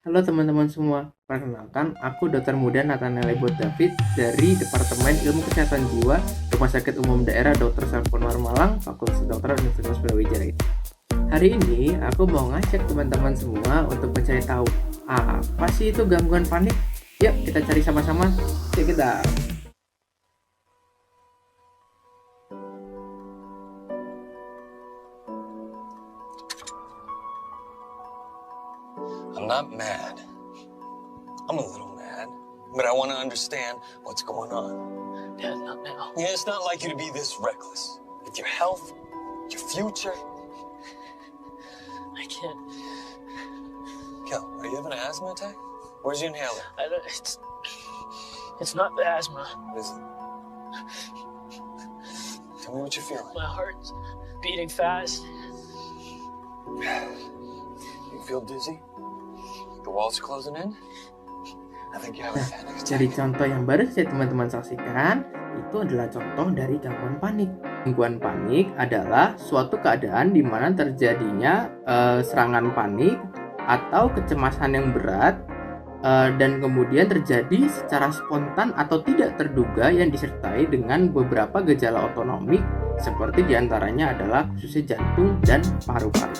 Halo teman-teman semua, perkenalkan aku Dr. Muda Nathaniel Ebot David dari Departemen Ilmu Kesehatan Jiwa Rumah Sakit Umum Daerah Dr. Sarponwar Malang, Fakultas Kedokteran Universitas Brawijaya. Hari ini aku mau ngajak teman-teman semua untuk mencari tahu apa sih itu gangguan panik. Yuk kita cari sama-sama. Check it out. I'm not mad. I'm a little mad, but I want to understand what's going on. Dad, not now. Yeah, it's not like you to be this reckless with your health, your future. I can't. Kel, are you having an asthma attack? Where's your inhaler? It's not the asthma. What is it? Tell me what you're feeling. My heart's beating fast. You feel dizzy? The walls closing in? I think you have a panic attack. Dari contoh yang baru saja teman-teman saksikan, itu adalah contoh dari gangguan panik. Gangguan panik adalah suatu keadaan di mana terjadinya serangan panik atau kecemasan yang berat dan kemudian terjadi secara spontan atau tidak terduga yang disertai dengan beberapa gejala otonomik seperti diantaranya adalah khususnya jantung dan paru-paru.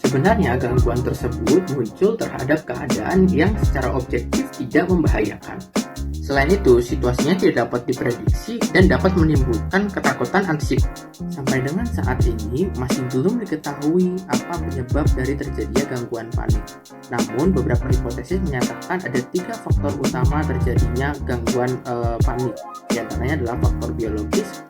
Sebenarnya gangguan tersebut muncul terhadap keadaan yang secara objektif tidak membahayakan. Selain itu, situasinya tidak dapat diprediksi dan dapat menimbulkan ketakutan antisipatif. Sampai dengan saat ini, masih belum diketahui apa penyebab dari terjadinya gangguan panik. Namun, beberapa hipotesis menyatakan ada 3 faktor utama terjadinya gangguan panik. Di antaranya adalah faktor biologis,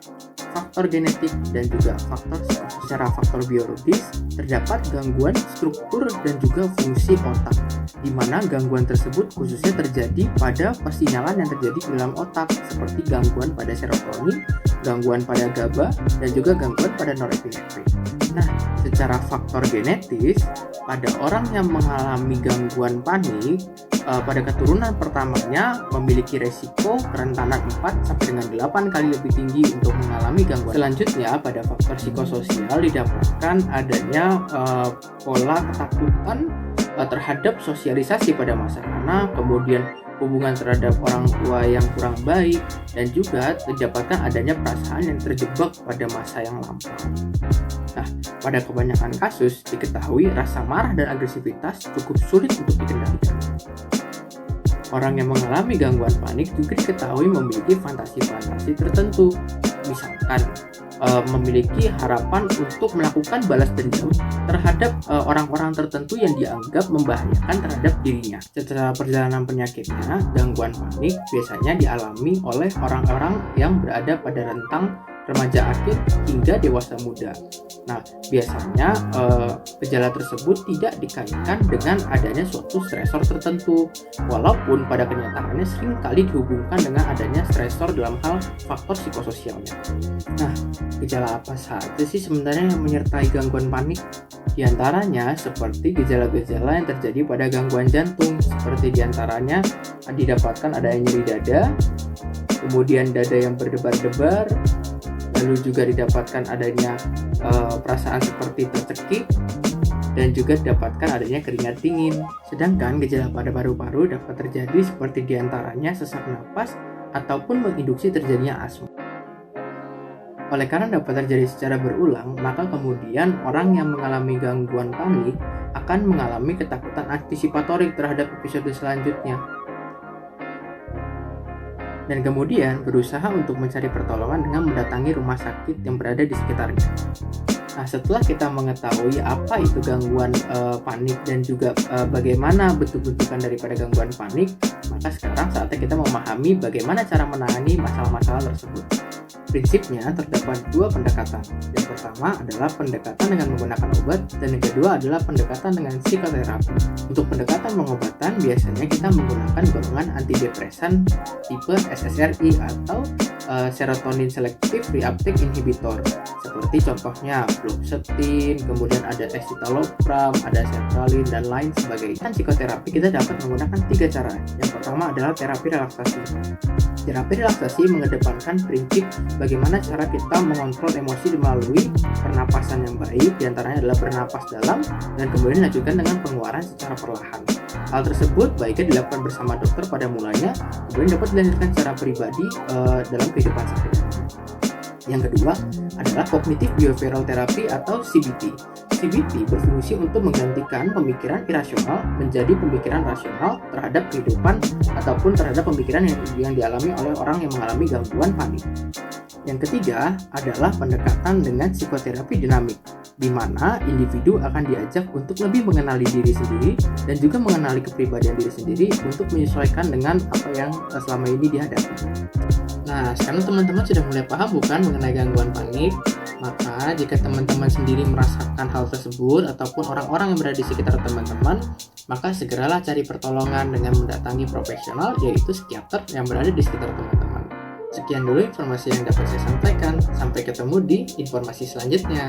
faktor genetik, dan juga faktor psikologi. Secara faktor biologis, terdapat gangguan struktur dan juga fungsi otak, di mana gangguan tersebut khususnya terjadi pada persinyalan yang terjadi di dalam otak, seperti gangguan pada serotonin, gangguan pada GABA, dan juga gangguan pada norepinefrin. Nah, secara faktor genetis, pada orang yang mengalami gangguan panik, pada keturunan pertamanya memiliki resiko kerentanan 4 sampai dengan 8 kali lebih tinggi untuk mengalami gangguan. Selanjutnya, pada faktor psikososial didapatkan adanya pola ketakutan terhadap sosialisasi pada masa anak, kemudian hubungan terhadap orang tua yang kurang baik, dan juga didapatkan adanya perasaan yang terjebak pada masa yang lampau. Nah, pada kebanyakan kasus diketahui rasa marah dan agresivitas cukup sulit untuk dikendalikan. Orang yang mengalami gangguan panik juga diketahui memiliki fantasi-fantasi tertentu, misalkan memiliki harapan untuk melakukan balas dendam terhadap orang-orang tertentu yang dianggap membahayakan terhadap dirinya. Setelah perjalanan penyakitnya, gangguan panik biasanya dialami oleh orang-orang yang berada pada rentang remaja akhir hingga dewasa muda. Nah, biasanya gejala tersebut tidak dikaitkan dengan adanya suatu stresor tertentu, walaupun pada kenyataannya sering kali dihubungkan dengan adanya stresor dalam hal faktor psikososialnya. Nah, gejala apa saja sih sebenarnya yang menyertai gangguan panik? Di antaranya seperti gejala-gejala yang terjadi pada gangguan jantung, seperti diantaranya didapatkan adanya nyeri dada, kemudian dada yang berdebar-debar, lalu juga didapatkan adanya perasaan seperti tercekik, dan juga didapatkan adanya keringat dingin. Sedangkan gejala pada paru-paru dapat terjadi seperti diantaranya sesak napas ataupun menginduksi terjadinya asma. Oleh karena dapat terjadi secara berulang, maka kemudian orang yang mengalami gangguan panik akan mengalami ketakutan antisipatorik terhadap episode selanjutnya, dan kemudian berusaha untuk mencari pertolongan dengan mendatangi rumah sakit yang berada di sekitarnya. Nah, setelah kita mengetahui apa itu gangguan panik dan juga bagaimana bentuk-bentukan daripada gangguan panik, maka sekarang saatnya kita memahami bagaimana cara menangani masalah-masalah tersebut. Prinsipnya terdapat 2 pendekatan. Yang pertama adalah pendekatan dengan menggunakan obat, dan yang kedua adalah pendekatan dengan psikoterapi. Untuk pendekatan pengobatan biasanya kita menggunakan golongan antidepresan tipe SSRI atau serotonin selective reuptake inhibitor, seperti contohnya fluoxetine, kemudian ada escitalopram, ada sertralin, dan lain sebagainya. Dan psikoterapi kita dapat menggunakan 3 cara. Yang pertama adalah terapi relaksasi. Terapi relaksasi mengedepankan prinsip bagaimana cara kita mengontrol emosi melalui pernapasan yang baik, diantaranya adalah bernapas dalam dan kemudian dilanjutkan dengan pengeluaran secara perlahan. Hal tersebut baiknya dilakukan bersama dokter pada mulanya, kemudian dapat dilanjutkan secara pribadi dalam kehidupan sehari-hari. Yang kedua adalah Cognitive Behavioral Therapy atau CBT. CBT berfungsi untuk menggantikan pemikiran irasional menjadi pemikiran rasional terhadap kehidupan ataupun terhadap pemikiran yang dialami oleh orang yang mengalami gangguan panik. Yang ketiga adalah pendekatan dengan psikoterapi dinamik, di mana individu akan diajak untuk lebih mengenali diri sendiri dan juga mengenali kepribadian diri sendiri untuk menyesuaikan dengan apa yang selama ini dihadapi. Nah, sekarang teman-teman sudah mulai paham bukan mengenai gangguan panik? Maka jika teman-teman sendiri merasakan hal tersebut ataupun orang-orang yang berada di sekitar teman-teman, maka segeralah cari pertolongan dengan mendatangi profesional, yaitu psikiater yang berada di sekitar teman-teman. Sekian dulu informasi yang dapat saya sampaikan. Sampai ketemu di informasi selanjutnya.